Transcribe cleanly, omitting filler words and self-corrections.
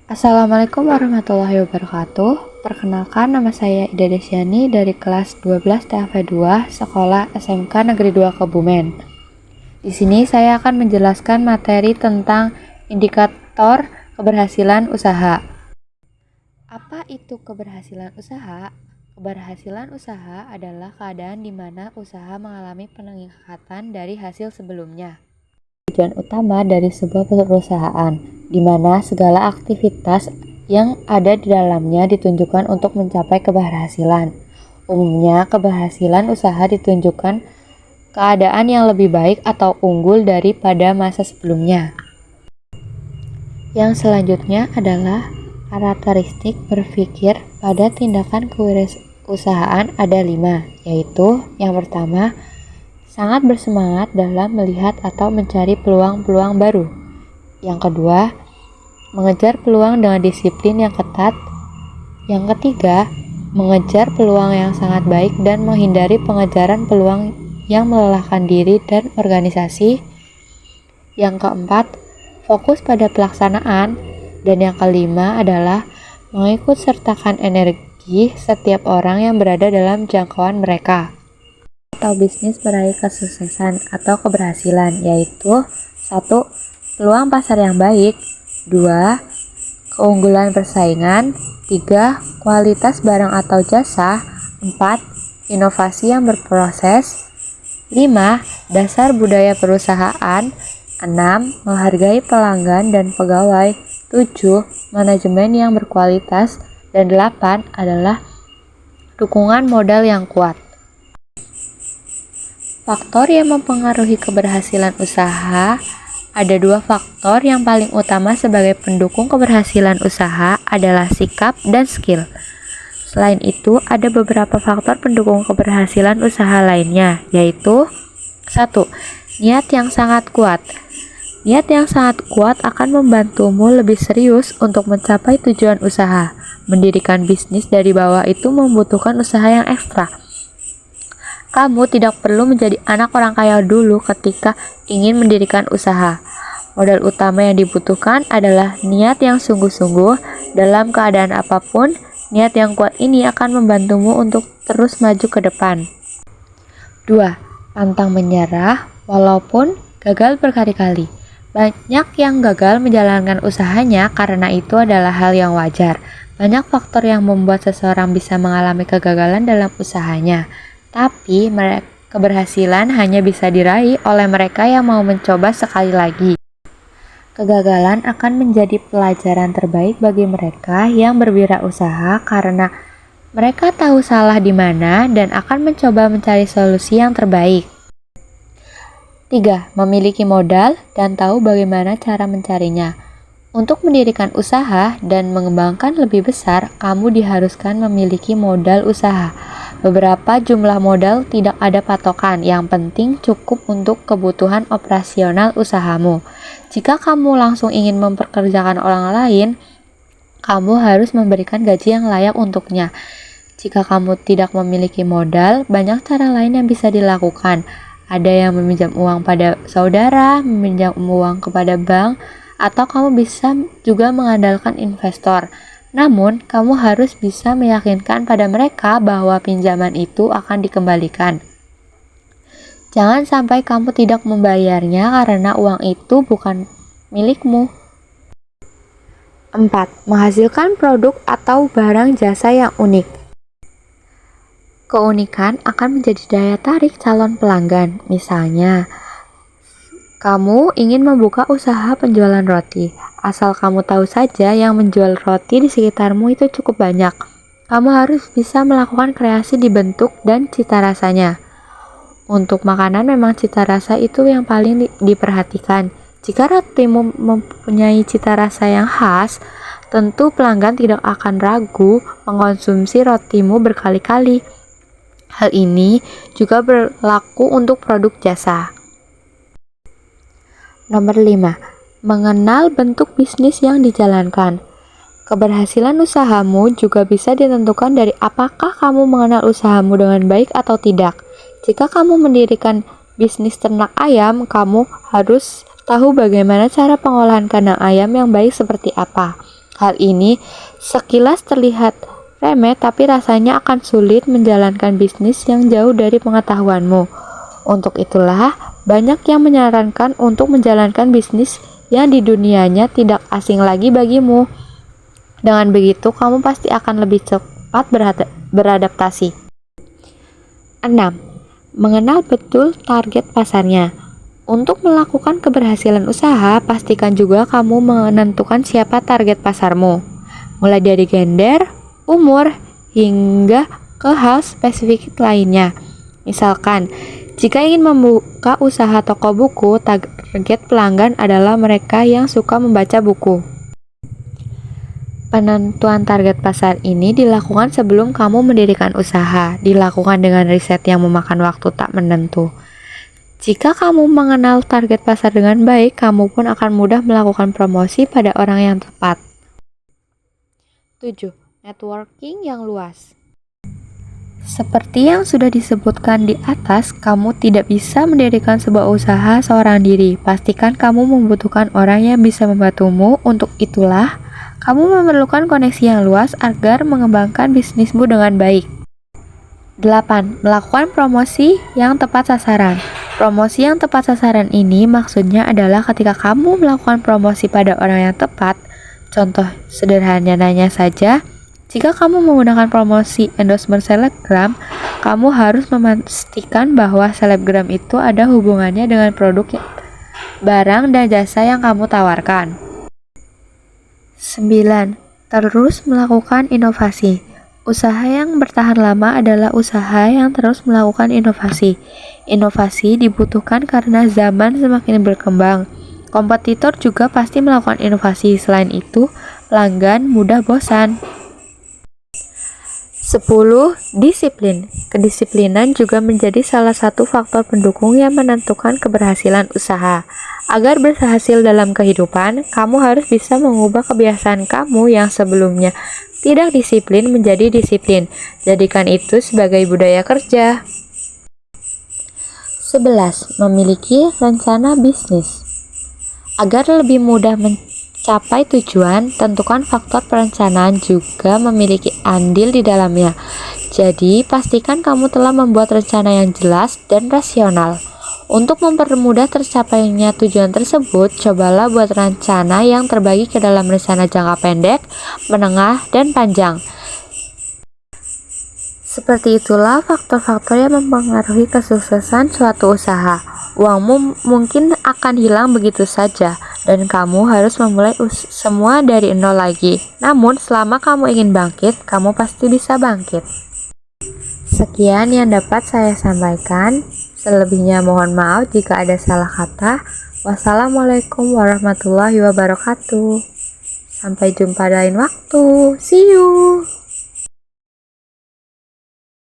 Assalamualaikum warahmatullahi wabarakatuh. Perkenalkan, nama saya Ida Desyani dari kelas 12 TAV2 Sekolah SMK Negeri 2 Kebumen. Di sini saya akan menjelaskan materi tentang indikator keberhasilan usaha. Apa itu keberhasilan usaha? Keberhasilan usaha adalah keadaan di mana usaha mengalami peningkatan dari hasil sebelumnya. Tujuan utama dari sebuah perusahaan, di mana segala aktivitas yang ada di dalamnya ditunjukkan untuk mencapai keberhasilan. Umumnya, keberhasilan usaha ditunjukkan keadaan yang lebih baik atau unggul daripada masa sebelumnya. Yang selanjutnya adalah karakteristik berpikir pada tindakan kewirausahaan ada 5, yaitu yang pertama, sangat bersemangat dalam melihat atau mencari peluang-peluang baru. Yang kedua, mengejar peluang dengan disiplin yang ketat. Yang ketiga, mengejar peluang yang sangat baik dan menghindari pengejaran peluang yang melelahkan diri dan organisasi. Yang keempat, fokus pada pelaksanaan. Dan yang kelima adalah mengikut sertakan energi setiap orang yang berada dalam jangkauan mereka atau bisnis meraih kesuksesan atau keberhasilan, yaitu 1. Peluang pasar yang baik, 2. Keunggulan persaingan, 3. Kualitas barang atau jasa, 4. Inovasi yang berproses, 5. Dasar budaya perusahaan, 6. Menghargai pelanggan dan pegawai, 7. Manajemen yang berkualitas, dan 8 adalah dukungan modal yang kuat. Faktor yang mempengaruhi keberhasilan usaha, ada 2 faktor yang paling utama sebagai pendukung keberhasilan usaha adalah sikap dan skill. Selain itu, ada beberapa faktor pendukung keberhasilan usaha lainnya, yaitu 1. Niat yang sangat kuat. Niat yang sangat kuat akan membantumu lebih serius untuk mencapai tujuan usaha. Mendirikan bisnis dari bawah itu membutuhkan usaha yang ekstra. Kamu tidak perlu menjadi anak orang kaya dulu ketika ingin mendirikan usaha. Modal utama yang dibutuhkan adalah niat yang sungguh-sungguh dalam keadaan apapun. Niat yang kuat ini akan membantumu untuk terus maju ke depan. 2. Pantang menyerah walaupun gagal berkali-kali. Banyak yang gagal menjalankan usahanya karena itu adalah hal yang wajar. Banyak faktor yang membuat seseorang bisa mengalami kegagalan dalam usahanya. Tapi keberhasilan hanya bisa diraih oleh mereka yang mau mencoba sekali lagi. Kegagalan akan menjadi pelajaran terbaik bagi mereka yang berwirausaha karena mereka tahu salah di mana dan akan mencoba mencari solusi yang terbaik. 3. Memiliki modal dan tahu bagaimana cara mencarinya. Untuk mendirikan usaha dan mengembangkan lebih besar, kamu diharuskan memiliki modal usaha. Beberapa jumlah modal tidak ada patokan, yang penting cukup untuk kebutuhan operasional usahamu. Jika kamu langsung ingin mempekerjakan orang lain, kamu harus memberikan gaji yang layak untuknya. Jika kamu tidak memiliki modal, banyak cara lain yang bisa dilakukan. Ada yang meminjam uang pada saudara, meminjam uang kepada bank, atau kamu bisa juga mengandalkan investor. Namun, kamu harus bisa meyakinkan pada mereka bahwa pinjaman itu akan dikembalikan. Jangan sampai kamu tidak membayarnya karena uang itu bukan milikmu. 4. Menghasilkan produk atau barang jasa yang unik. Keunikan akan menjadi daya tarik calon pelanggan. Misalnya, kamu ingin membuka usaha penjualan roti. Asal kamu tahu saja yang menjual roti di sekitarmu itu cukup banyak. Kamu harus bisa melakukan kreasi di bentuk dan cita rasanya. Untuk makanan memang cita rasa itu yang paling diperhatikan. Jika rotimu mempunyai cita rasa yang khas, tentu pelanggan tidak akan ragu mengkonsumsi rotimu berkali-kali. Hal ini juga berlaku untuk produk jasa. Nomor 5. Mengenal bentuk bisnis yang dijalankan. Keberhasilan usahamu juga bisa ditentukan dari apakah kamu mengenal usahamu dengan baik atau tidak. Jika kamu mendirikan bisnis ternak ayam, kamu harus tahu bagaimana cara pengolahan kandang ayam yang baik seperti apa. Hal ini sekilas terlihat remeh, tapi rasanya akan sulit menjalankan bisnis yang jauh dari pengetahuanmu. Untuk itulah, banyak yang menyarankan untuk menjalankan bisnis yang di dunianya tidak asing lagi bagimu. Dengan begitu, kamu pasti akan lebih cepat beradaptasi. 6. Mengenal betul target pasarnya. Untuk melakukan keberhasilan usaha, pastikan juga kamu menentukan siapa target pasarmu. Mulai dari gender, umur, hingga ke hal spesifik lainnya. Misalkan, jika ingin membuka usaha toko buku, target pelanggan adalah mereka yang suka membaca buku. Penentuan target pasar ini dilakukan sebelum kamu mendirikan usaha, dilakukan dengan riset yang memakan waktu tak menentu. Jika kamu mengenal target pasar dengan baik, kamu pun akan mudah melakukan promosi pada orang yang tepat. 7. Networking yang luas. Seperti yang sudah disebutkan di atas, kamu tidak bisa mendirikan sebuah usaha seorang diri. Pastikan kamu membutuhkan orang yang bisa membantumu. Untuk itulah, kamu memerlukan koneksi yang luas agar mengembangkan bisnismu dengan baik. 8. Melakukan promosi yang tepat sasaran. Promosi yang tepat sasaran ini maksudnya adalah ketika kamu melakukan promosi pada orang yang tepat. Contoh sederhananya saja, jika kamu menggunakan promosi endorsement selebgram, kamu harus memastikan bahwa selebgram itu ada hubungannya dengan produk, barang, dan jasa yang kamu tawarkan. 9. Terus melakukan inovasi. Usaha yang bertahan lama adalah usaha yang terus melakukan inovasi. Inovasi dibutuhkan karena zaman semakin berkembang. Kompetitor juga pasti melakukan inovasi. Selain itu, pelanggan mudah bosan. 10. Disiplin. Kedisiplinan juga menjadi salah satu faktor pendukung yang menentukan keberhasilan usaha. Agar berhasil dalam kehidupan, kamu harus bisa mengubah kebiasaan kamu yang sebelumnya tidak disiplin menjadi disiplin. Jadikan itu sebagai budaya kerja. 11. Memiliki rencana bisnis. Agar lebih mudah mencapai tujuan, tentukan faktor perencanaan juga memiliki andil di dalamnya. Jadi, pastikan kamu telah membuat rencana yang jelas dan rasional. Untuk mempermudah tercapainya tujuan tersebut, cobalah buat rencana yang terbagi ke dalam rencana jangka pendek, menengah, dan panjang. Seperti itulah faktor-faktor yang mempengaruhi kesuksesan suatu usaha. Uangmu mungkin akan hilang begitu saja, dan kamu harus memulai semua dari nol lagi. Namun, selama kamu ingin bangkit, kamu pasti bisa bangkit. Sekian yang dapat saya sampaikan. Selebihnya mohon maaf jika ada salah kata. Wassalamualaikum warahmatullahi wabarakatuh. Sampai jumpa lain waktu. See you.